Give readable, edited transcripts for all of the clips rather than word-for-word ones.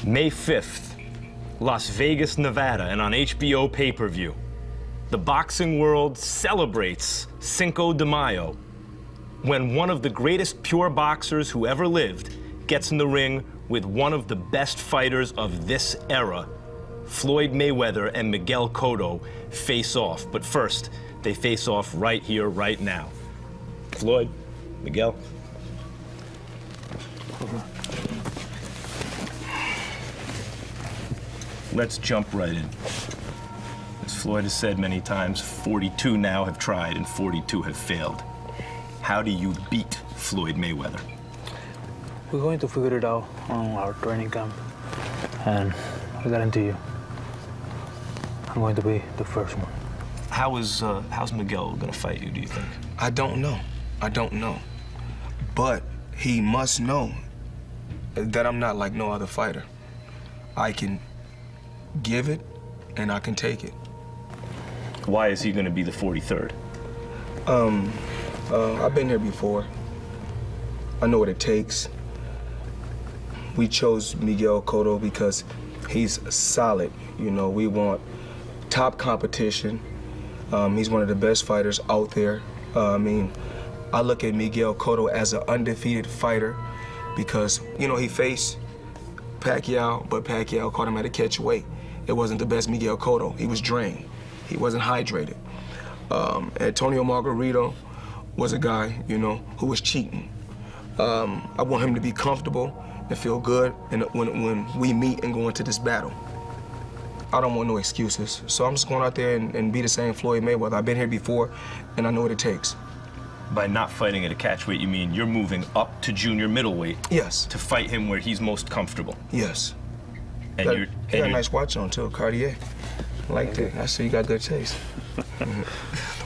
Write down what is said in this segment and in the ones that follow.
May 5th, Las Vegas, Nevada, and on HBO pay-per-view. The boxing world celebrates Cinco de Mayo, when one of the greatest pure boxers who ever lived gets in the ring with one of the best fighters of this era. Floyd Mayweather and Miguel Cotto face off. But first, they face off right here, right now. Floyd, Miguel. Let's jump right in. As Floyd has said many times, 42 now have tried and 42 have failed. How do you beat Floyd Mayweather? We're going to figure it out on our training camp, and I guarantee you, I'm going to be the first one. How's Miguel gonna fight you, do you think? I don't know. But he must know that I'm not like no other fighter. I can give it, and I can take it. Why is he gonna be the 43rd? I've been here before. I know what it takes. We chose Miguel Cotto because he's solid. You know, we want top competition. He's one of the best fighters out there. I look at Miguel Cotto as an undefeated fighter because, you know, he faced Pacquiao, but Pacquiao caught him at a catch weight. It wasn't the best Miguel Cotto. He was drained. He wasn't hydrated. Antonio Margarito was a guy, you know, who was cheating. I want him to be comfortable and feel good when we meet and go into this battle. I don't want no excuses. So I'm just going out there and be the same Floyd Mayweather. I've been here before, and I know what it takes. By not fighting at a catch weight, you mean you're moving up to junior middleweight? Yes. To fight him where he's most comfortable? Yes. And he got a nice watch on, too, Cartier. I like that. I see you got good taste.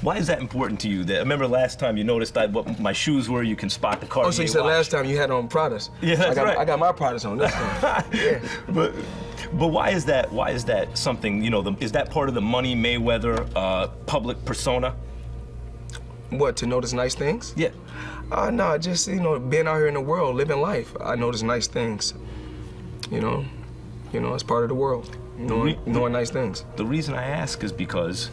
Why is that important to you? I remember last time you noticed what my shoes were, you can spot the Cartier Oh, so you said watch. last time you had on Pradas. Yeah, that's right. I got my Pradas on this time. Yeah. But why is that? Why is that something, you know, is that part of the Money Mayweather public persona? What, to notice nice things? Yeah. No, just, you know, being out here in the world, living life, I notice nice things. You know, it's part of the world, knowing nice things. The reason I ask is because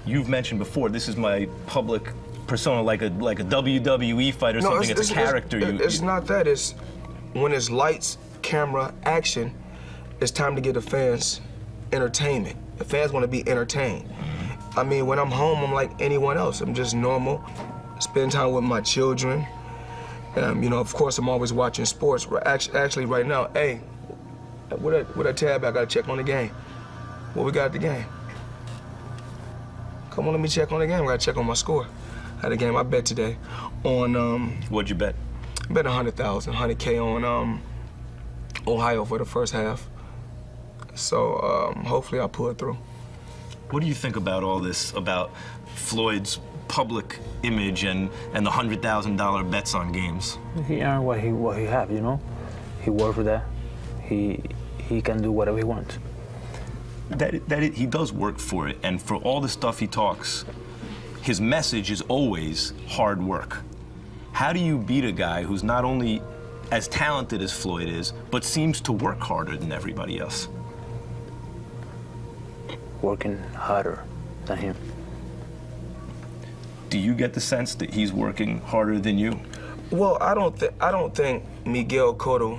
you've mentioned before, this is my public persona, like a WWE fighter, something. It's a character. It's not that. It's when it's lights, camera, action, it's time to give the fans entertainment. The fans want to be entertained. I mean, when I'm home, I'm like anyone else. I'm just normal, spend time with my children. You know, of course, I'm always watching sports. Actually, right now, hey, with that tab, I gotta check on the game. What we got at the game? Come on, let me check on the game. I gotta check on my score. I had a game I bet today on. What'd you bet? I bet 100,000, 100K on Ohio for the first half. So hopefully I'll pull it through. What do you think about all this, about Floyd's public image and the $100,000 bets on games? He earned what he have, you know. He worked for that. He can do whatever he wants. He does work for it, and for all the stuff he talks, his message is always hard work. How do you beat a guy who's not only as talented as Floyd is, but seems to work harder than everybody else? Working harder than him. Do you get the sense that he's working harder than you? Well, I don't think Miguel Cotto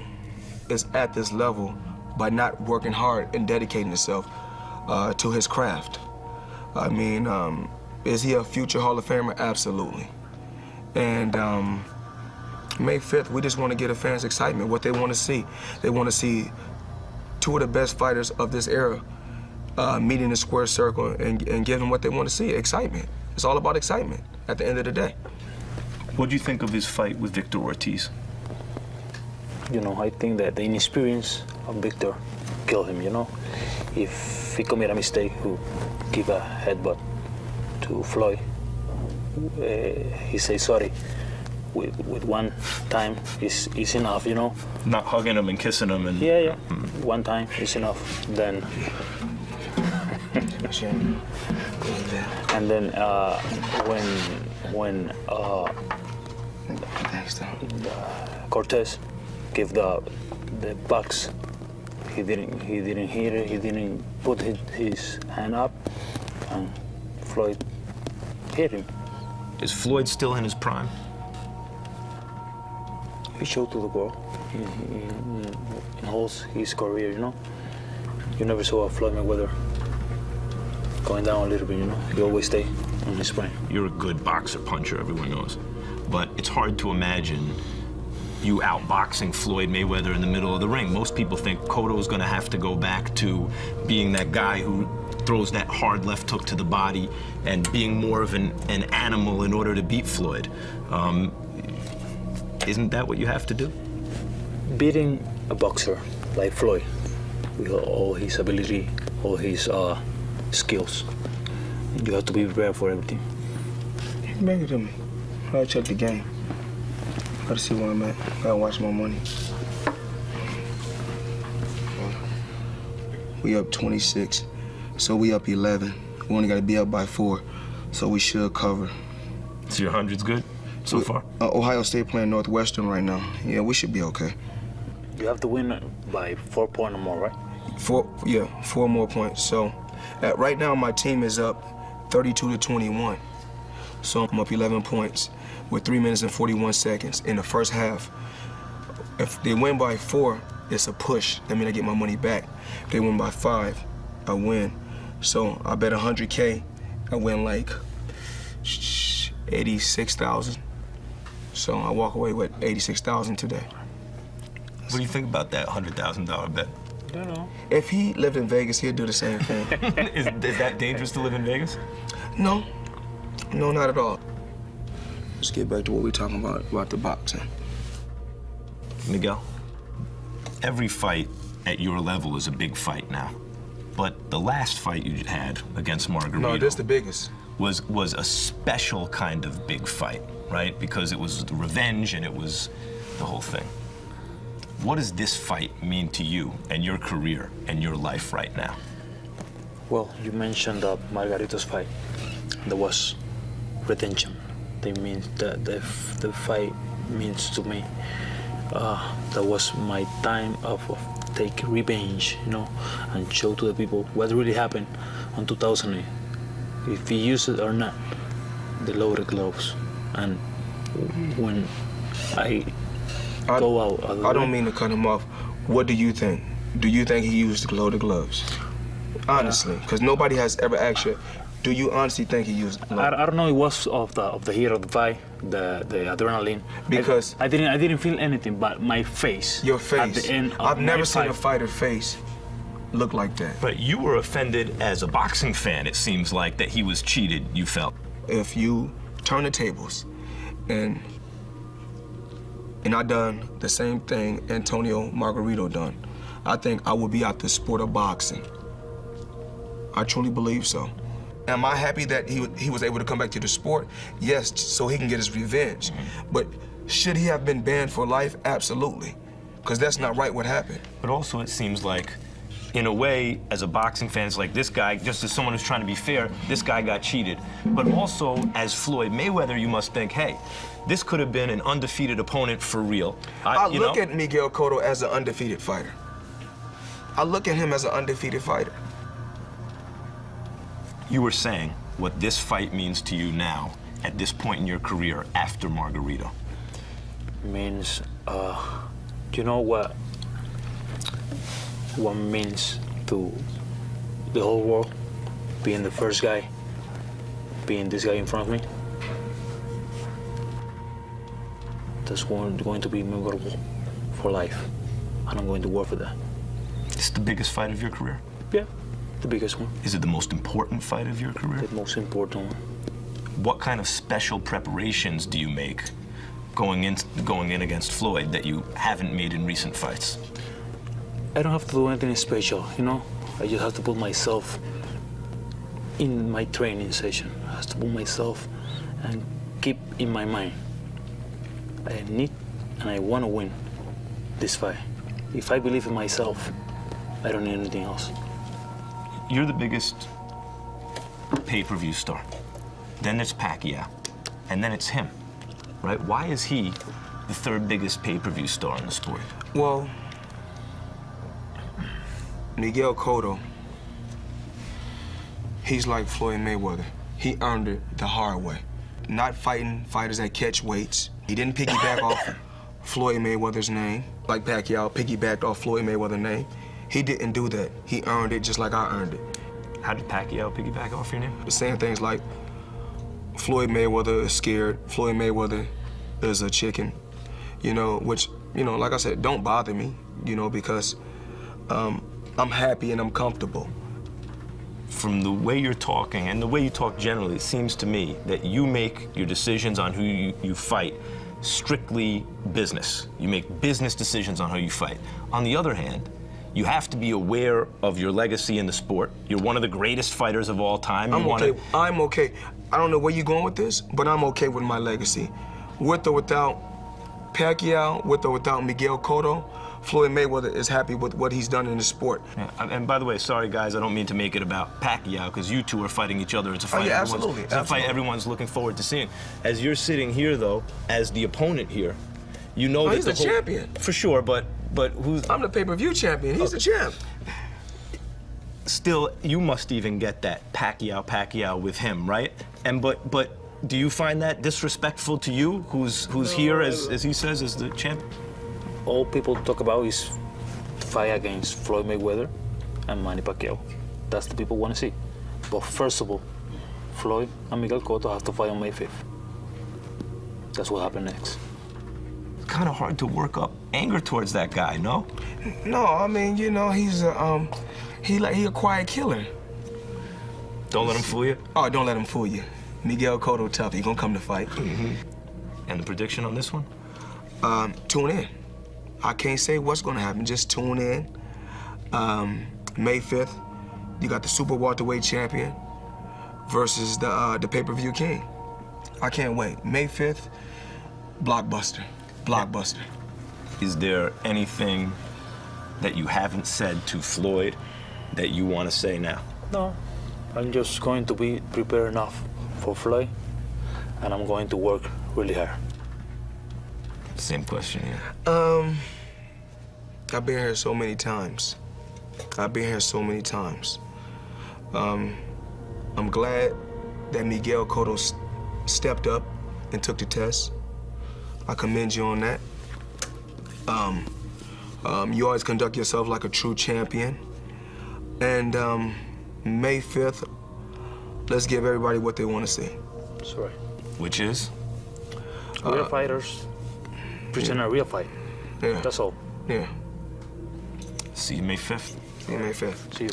is at this level by not working hard and dedicating himself to his craft. I mean, is he a future Hall of Famer? Absolutely. And May 5th, we just want to give the fans excitement, what they want to see. They want to see two of the best fighters of this era meet in the square circle and give them what they want to see, excitement. It's all about excitement at the end of the day. What do you think of his fight with Victor Ortiz? You know, I think that the inexperience of Victor killed him, you know. If he commit a mistake, who give a headbutt to Floyd, he say sorry. With one time is enough, you know. Not hugging him and kissing him and... Yeah. One time is enough. Then... and then when Cortez give the box He didn't hit it. He didn't put his hand up, and Floyd hit him. Is Floyd still in his prime? He showed to the world in all his career, you know. You never saw a Floyd Mayweather going down a little bit, you know. He always stay on his prime. You're a good boxer, puncher, everyone knows. But it's hard to imagine you outboxing Floyd Mayweather in the middle of the ring. Most people think Cotto's gonna have to go back to being that guy who throws that hard left hook to the body and being more of an animal in order to beat Floyd. Isn't that what you have to do? Beating a boxer like Floyd, with all his ability, all his skills, you have to be prepared for everything. Bring it to me. I'll check the game. Gotta see where I'm at. Gotta watch my money. We up 26, so we up 11. We only gotta be up by 4, so we should cover. So your 100's good so far? Ohio State playing Northwestern right now. Yeah, we should be okay. You have to win by 4 points or more, right? 4 more points. So right now my team is up 32-21. So I'm up 11 points with 3 minutes and 41 seconds in the first half. If they win by 4, it's a push. That means I get my money back. If they win by 5, I win. So I bet 100K, I win like 86,000. So I walk away with 86,000 today. What do you think about that $100,000 bet? I don't know. If he lived in Vegas, he'd do the same thing. Is that dangerous to live in Vegas? No, not at all. Let's get back to what we're talking about the boxing. Miguel, every fight at your level is a big fight now. But the last fight you had against Margarito No, this the biggest. was a special kind of big fight, right? Because it was revenge and it was the whole thing. What does this fight mean to you and your career and your life right now? Well, you mentioned Margarito's fight. There was redemption. They mean the fight means to me. That was my time of take revenge, you know, and show to the people what really happened on 2008. If he used it or not, the loaded gloves. And when I go out. I don't mean to cut him off. What do you think? Do you think he used loaded gloves? Honestly, because nobody has ever asked you. Do you honestly think he used gloves? I don't know. It was of the heat of the fight, the adrenaline. Because I didn't feel anything, but my face. Your face. At the end of I've never seen fight. a fighter face look like that. But you were offended as a boxing fan, it seems like, that he was cheated, you felt. If you turn the tables and I done the same thing Antonio Margarito done, I think I would be out the sport of boxing. I truly believe so. Am I happy that he was able to come back to the sport? Yes, so he can get his revenge. But should he have been banned for life? Absolutely. Because that's not right what happened. But also it seems like, in a way, as a boxing fan, it's like this guy, just as someone who's trying to be fair, this guy got cheated. But also, as Floyd Mayweather, you must think, hey, this could have been an undefeated opponent for real. I look at Miguel Cotto as an undefeated fighter. I look at him as an undefeated fighter. You were saying what this fight means to you now, at this point in your career, after Margarito. Means, you know what means to the whole world? Being the first guy, being this guy in front of me. That's going to be memorable for life. And I'm going to work for that. It's the biggest fight of your career? Yeah, the biggest one. Is it the most important fight of your career? The most important one. What kind of special preparations do you make going in against Floyd that you haven't made in recent fights? I don't have to do anything special, you know? I just have to put myself in my training session. I have to put myself and keep in my mind. I need and I want to win this fight. If I believe in myself, I don't need anything else. You're the biggest pay-per-view star. Then it's Pacquiao, and then it's him, right? Why is he the third biggest pay-per-view star in the sport? Well, Miguel Cotto, he's like Floyd Mayweather. He earned it the hard way. Not fighting fighters that catch weights. He didn't piggyback off Floyd Mayweather's name, like Pacquiao piggybacked off Floyd Mayweather's name. He didn't do that. He earned it just like I earned it. How did Pacquiao piggyback off your name? Saying things like, Floyd Mayweather is scared, Floyd Mayweather is a chicken, you know, which, you know, like I said, don't bother me, you know, because I'm happy and I'm comfortable. From the way you're talking and the way you talk generally, it seems to me that you make your decisions on who you fight strictly business. You make business decisions on who you fight. On the other hand, you have to be aware of your legacy in the sport. You're one of the greatest fighters of all time. I'm okay. I don't know where you're going with this, but I'm okay with my legacy. With or without Pacquiao, with or without Miguel Cotto, Floyd Mayweather is happy with what he's done in the sport. Yeah, and by the way, sorry guys, I don't mean to make it about Pacquiao, because you two are fighting each other. It's a fight. Oh, yeah, absolutely. It's a fight everyone's looking forward to seeing. As you're sitting here, though, as the opponent here, you know that he's the champion. For sure, but who's? I'm the pay-per-view champion. He's the champ. Still, you must even get that Pacquiao with him, right? And but do you find that disrespectful to you, who's here as he says as the champ? All people talk about is the fight against Floyd Mayweather and Manny Pacquiao. That's the people want to see. But first of all, Floyd and Miguel Cotto have to fight on May 5th. That's what happened next. It's kind of hard to work up anger towards that guy, no? No, I mean, you know, he's a quiet killer. Don't let him fool you? Oh, don't let him fool you. Miguel Cotto tough. He gonna come to fight. Mm-hmm. And the prediction on this one? Tune in. I can't say what's gonna happen. Just tune in. May 5th, you got the super welterweight champion versus the pay-per-view king. I can't wait. May 5th, blockbuster. Blockbuster. Is there anything that you haven't said to Floyd that you want to say now? No, I'm just going to be prepared enough for Floyd, and I'm going to work really hard. Same question here. I've been here so many times. I'm glad that Miguel Cotto stepped up and took the test. I commend you on that. You always conduct yourself like a true champion. And May 5th, let's give everybody what they want to see. That's right. Which is? Real fighters present a real fight. Yeah. That's all. Yeah. See you May 5th. See you May 5th. See you.